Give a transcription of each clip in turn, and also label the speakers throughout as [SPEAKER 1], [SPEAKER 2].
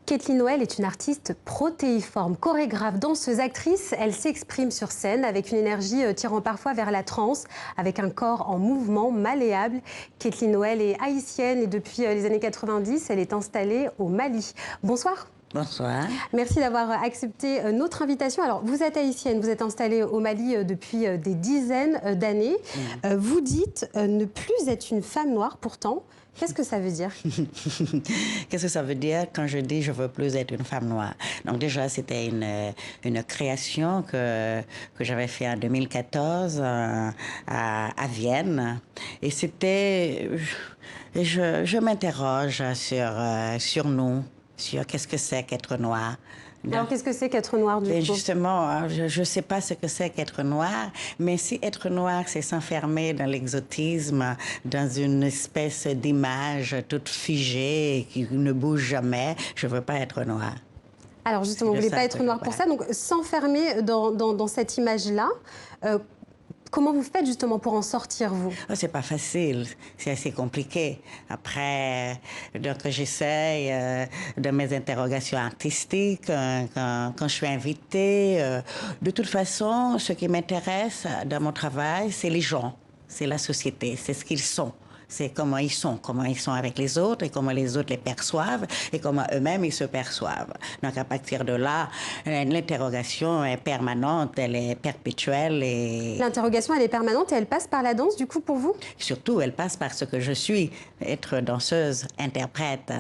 [SPEAKER 1] Kathleen Noël est une artiste protéiforme, chorégraphe, danseuse, actrice. Elle s'exprime sur scène avec une énergie tirant parfois vers la transe, avec un corps en mouvement, malléable. Kathleen Noël est haïtienne et depuis les années 90, elle est installée au Mali. Bonsoir.
[SPEAKER 2] Bonsoir.
[SPEAKER 1] Merci d'avoir accepté notre invitation. Alors, vous êtes haïtienne, vous êtes installée au Mali depuis des dizaines d'années. Vous dites ne plus être une femme noire, pourtant. Qu'est-ce que ça veut dire?
[SPEAKER 2] Qu'est-ce que ça veut dire quand je dis je veux plus être une femme noire? Donc déjà, c'était une création que j'avais fait en 2014 à Vienne. Et c'était... Je m'interroge sur nous, sur qu'est-ce que c'est qu'être noir.
[SPEAKER 1] Alors, qu'est-ce que c'est qu'être noir, du coup?
[SPEAKER 2] Justement, je ne sais pas ce que c'est qu'être noir, mais si être noir, c'est s'enfermer dans l'exotisme, dans une espèce d'image toute figée, qui ne bouge jamais, je ne veux pas être noir.
[SPEAKER 1] Alors, justement, vous ne voulez pas être noir pour ça, donc s'enfermer dans cette image-là, comment vous faites justement pour en sortir, vous?
[SPEAKER 2] Oh, c'est pas facile, c'est assez compliqué. Après, donc j'essaye de mes interrogations artistiques quand je suis invitée. De toute façon, ce qui m'intéresse dans mon travail, c'est les gens, c'est la société, c'est ce qu'ils sont. C'est comment ils sont avec les autres et comment les autres les perçoivent et comment eux-mêmes ils se perçoivent. Donc à partir de là, l'interrogation est permanente, elle est perpétuelle et...
[SPEAKER 1] L'interrogation, elle est permanente et elle passe par la danse, du coup, pour vous?
[SPEAKER 2] Surtout, elle passe par ce que je suis, être danseuse, interprète,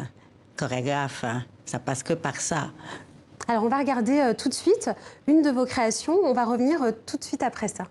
[SPEAKER 2] chorégraphe, ça passe que par ça.
[SPEAKER 1] Alors on va regarder tout de suite une de vos créations, on va revenir tout de suite après ça.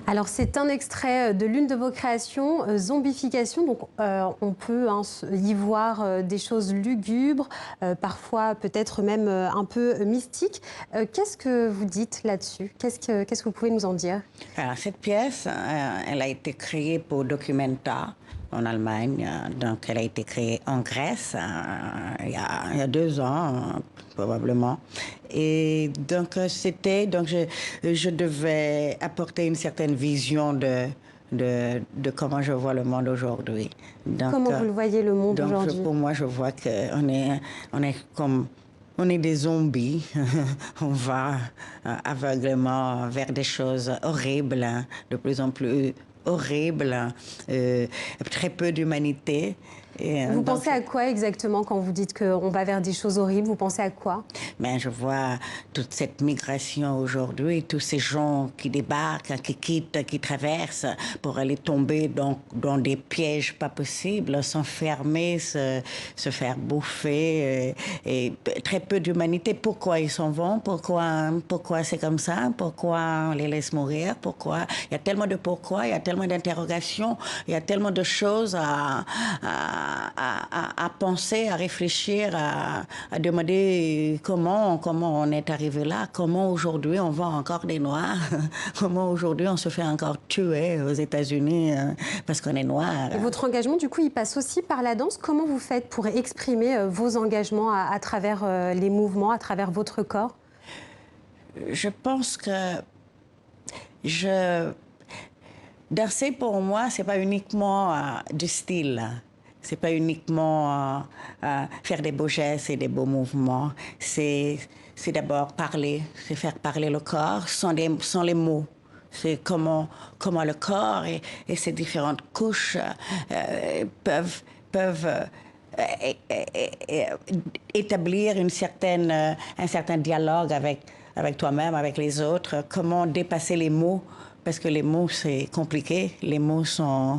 [SPEAKER 1] Alors c'est un extrait de l'une de vos créations, Zombification. Donc on peut y voir des choses lugubres, parfois peut-être même un peu mystiques. Qu'est-ce que vous dites là-dessus? Qu'est-ce que vous pouvez nous en dire?
[SPEAKER 2] Alors cette pièce, elle a été créée pour Documenta en Allemagne. Donc elle a été créée en Grèce il y a 2 ans probablement. Et donc je devais apporter une certaine vision de comment je vois le monde aujourd'hui.
[SPEAKER 1] Comment vous le voyez, le monde aujourd'hui?
[SPEAKER 2] Pour moi, je vois qu'on est comme... On est des zombies. On va aveuglément vers des choses horribles, de plus en plus horribles, très peu d'humanité.
[SPEAKER 1] Vous pensez à quoi exactement quand vous dites qu'on va vers des choses horribles? Vous pensez à quoi?
[SPEAKER 2] Ben, je vois toute cette migration aujourd'hui, tous ces gens qui débarquent, qui quittent, qui traversent pour aller tomber dans des pièges pas possibles, s'enfermer, se faire bouffer, et très peu d'humanité. Pourquoi ils s'en vont? Pourquoi c'est comme ça? Pourquoi on les laisse mourir? Pourquoi? Il y a tellement de pourquoi, il y a tellement d'interrogations, il y a tellement de choses à penser, à réfléchir, à demander comment on est arrivé là, comment aujourd'hui on voit encore des Noirs, comment aujourd'hui on se fait encore tuer aux États-Unis parce qu'on est noir.
[SPEAKER 1] Et votre engagement, du coup, il passe aussi par la danse. Comment vous faites pour exprimer vos engagements à travers les mouvements, à travers votre corps?
[SPEAKER 2] Je pense que danser pour moi, c'est pas uniquement du style. C'est pas uniquement faire des beaux gestes et des beaux mouvements. C'est d'abord parler, c'est faire parler le corps sans les mots. C'est comment le corps et ses différentes couches peuvent établir un certain dialogue avec toi-même, avec les autres. Comment dépasser les mots. Parce que les mots, c'est compliqué. Les mots sont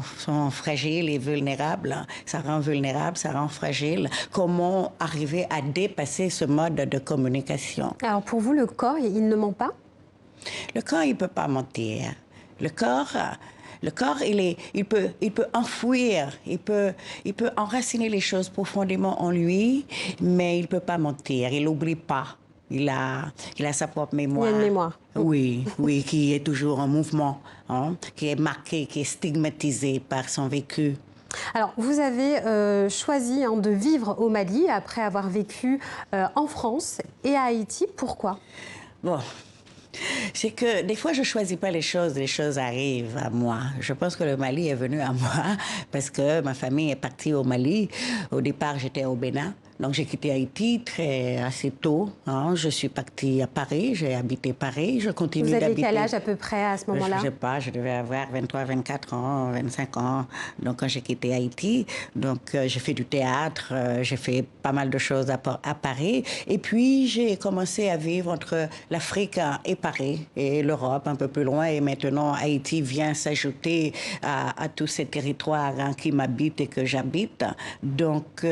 [SPEAKER 2] fragiles et vulnérables. Ça rend vulnérable, ça rend fragile. Comment arriver à dépasser ce mode de communication?
[SPEAKER 1] Alors pour vous, le corps, il ne ment pas?
[SPEAKER 2] Le corps, il ne peut pas mentir. Le corps, Le corps, il peut enfouir, il peut enraciner les choses profondément en lui, mais il ne peut pas mentir, il n'oublie pas. Il a sa propre mémoire.
[SPEAKER 1] Il y a une mémoire.
[SPEAKER 2] Oui, oui, qui est toujours en mouvement, hein, qui est marqué, qui est stigmatisé par son vécu.
[SPEAKER 1] Alors, vous avez choisi de vivre au Mali après avoir vécu en France et à Haïti. Pourquoi?
[SPEAKER 2] Bon, c'est que des fois, je ne choisis pas les choses arrivent à moi. Je pense que le Mali est venu à moi parce que ma famille est partie au Mali. Au départ, j'étais au Bénin. Donc, j'ai quitté Haïti assez tôt, hein. Je suis partie à Paris, j'ai habité Paris, je continue d'habiter.
[SPEAKER 1] Vous aviez quel âge à peu près à ce moment-là?
[SPEAKER 2] Je ne sais pas, je devais avoir 23, 24 ans, 25 ans. Donc, quand j'ai quitté Haïti, donc j'ai fait du théâtre, j'ai fait pas mal de choses à Paris. Et puis, j'ai commencé à vivre entre l'Afrique et Paris et l'Europe un peu plus loin. Et maintenant, Haïti vient s'ajouter à tous ces territoires, hein, qui m'habitent et que j'habite. Donc,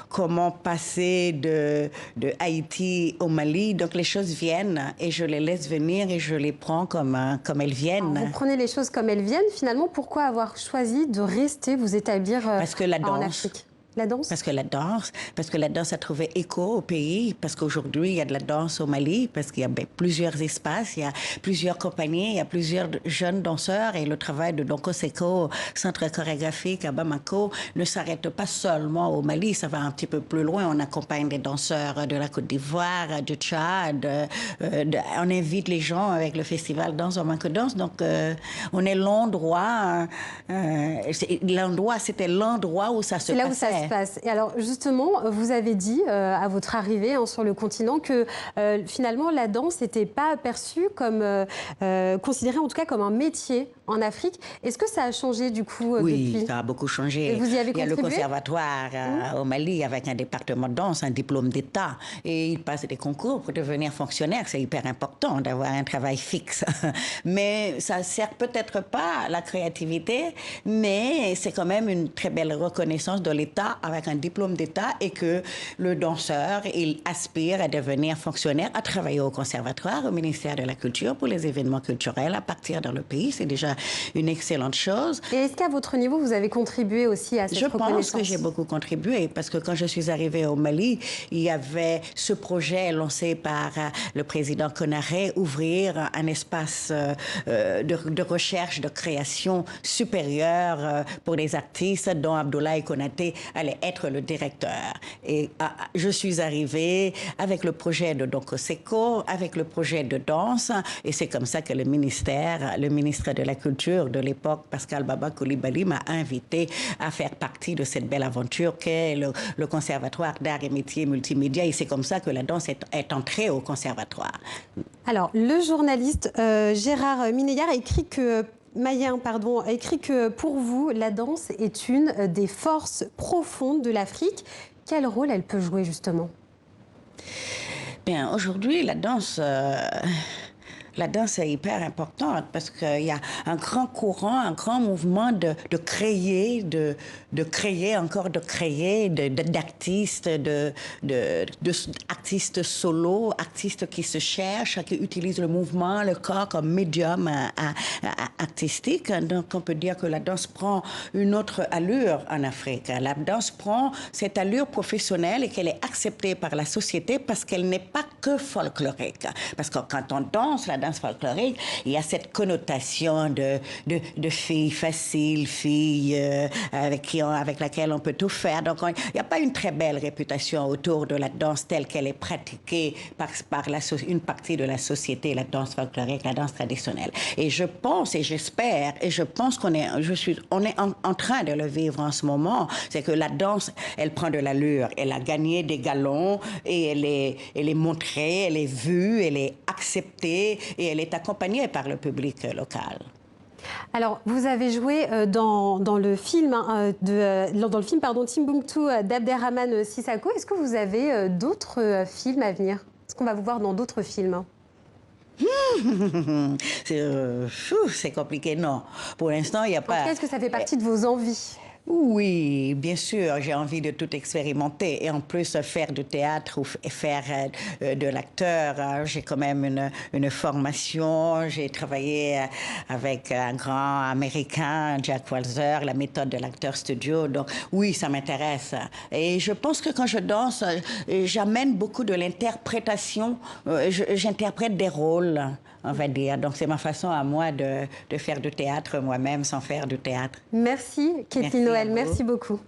[SPEAKER 2] comment passer de Haïti au Mali. Donc les choses viennent et je les laisse venir et je les prends comme elles viennent.
[SPEAKER 1] Alors, vous prenez les choses comme elles viennent. Finalement, pourquoi avoir choisi de rester, vous établir
[SPEAKER 2] Parce que la
[SPEAKER 1] en
[SPEAKER 2] danse.
[SPEAKER 1] Afrique? La danse?
[SPEAKER 2] Parce que la danse a trouvé écho au pays, parce qu'aujourd'hui, il y a de la danse au Mali, parce qu'il y a plusieurs espaces, il y a plusieurs compagnies, il y a plusieurs jeunes danseurs, et le travail de Donko Seko, centre chorégraphique à Bamako, ne s'arrête pas seulement au Mali, ça va un petit peu plus loin. On accompagne des danseurs de la Côte d'Ivoire, du Tchad, on invite les gens avec le festival Danse au Manque Danse, donc on est l'endroit, c'était l'endroit où ça se passait.
[SPEAKER 1] Passe. Et alors justement, vous avez dit à votre arrivée sur le continent que finalement la danse n'était pas perçue comme, considérée en tout cas comme un métier en Afrique. Est-ce que ça a changé du coup
[SPEAKER 2] Oui,
[SPEAKER 1] depuis?
[SPEAKER 2] ça a beaucoup changé.
[SPEAKER 1] Et vous y avez
[SPEAKER 2] Il y a le
[SPEAKER 1] contribué?
[SPEAKER 2] conservatoire au Mali avec un département de danse, un diplôme d'État. Et il passe des concours pour devenir fonctionnaire. C'est hyper important d'avoir un travail fixe. Mais ça ne sert peut-être pas à la créativité, mais c'est quand même une très belle reconnaissance de l'État avec un diplôme d'État et que le danseur, il aspire à devenir fonctionnaire, à travailler au conservatoire, au ministère de la Culture pour les événements culturels à partir dans le pays. C'est déjà une excellente chose.
[SPEAKER 1] Et est-ce qu'à votre niveau, vous avez contribué aussi à cette reconnaissance?
[SPEAKER 2] Je pense que j'ai beaucoup contribué parce que quand je suis arrivée au Mali, il y avait ce projet lancé par le président Konaré, ouvrir un espace de recherche, de création supérieure pour les artistes dont Abdoulaye Konaté allait être le directeur. Et je suis arrivée avec le projet de Donko Seko, avec le projet de danse, et c'est comme ça que le ministre de la Culture de l'époque, Pascal Baba Coulibaly, m'a invité à faire partie de cette belle aventure qu'est le Conservatoire d'art et métiers multimédia, et c'est comme ça que la danse est entrée au conservatoire.
[SPEAKER 1] Alors, le journaliste Gérard Mineyard a écrit que a écrit que pour vous, la danse est une des forces profondes de l'Afrique. Quel rôle elle peut jouer justement?
[SPEAKER 2] Bien, aujourd'hui, la danse est hyper importante parce qu'il y a un grand courant, un grand mouvement de créer, d'artistes, d'artistes solo, artistes qui se cherchent, qui utilisent le mouvement, le corps comme médium artistique. Donc, on peut dire que la danse prend une autre allure en Afrique. La danse prend cette allure professionnelle et qu'elle est acceptée par la société parce qu'elle n'est pas que folklorique. Parce que quand on danse, la danse folklorique, il y a cette connotation de fille facile, fille avec laquelle on peut tout faire. Donc, il n'y a pas une très belle réputation autour de la danse telle qu'elle est pratiquée par une partie de la société, la danse folklorique, la danse traditionnelle. Et je pense et j'espère, et je pense on est en train de le vivre en ce moment, c'est que la danse, elle prend de l'allure, elle a gagné des galons et elle est montrée, elle est vue, elle est acceptée et elle est accompagnée par le public local.
[SPEAKER 1] Alors, vous avez joué dans le film, Timbuktu d'Abderrahmane Sissako. Est-ce que vous avez d'autres films à venir? Est-ce qu'on va vous voir dans d'autres films?
[SPEAKER 2] C'est compliqué, non. Pour l'instant, il n'y a pas...
[SPEAKER 1] Est-ce que ça fait partie de vos envies?
[SPEAKER 2] Oui, bien sûr, j'ai envie de tout expérimenter et en plus faire du théâtre ou faire de l'acteur. J'ai quand même une formation, j'ai travaillé avec un grand américain, Jack Walzer, la méthode de l'acteur studio. Donc oui, ça m'intéresse. Et je pense que quand je danse, j'amène beaucoup de l'interprétation. J'interprète des rôles, on va dire. Donc c'est ma façon à moi de faire du théâtre moi-même sans faire du théâtre.
[SPEAKER 1] Merci, Katie
[SPEAKER 2] Merci à
[SPEAKER 1] Noël.
[SPEAKER 2] vous.
[SPEAKER 1] Merci beaucoup.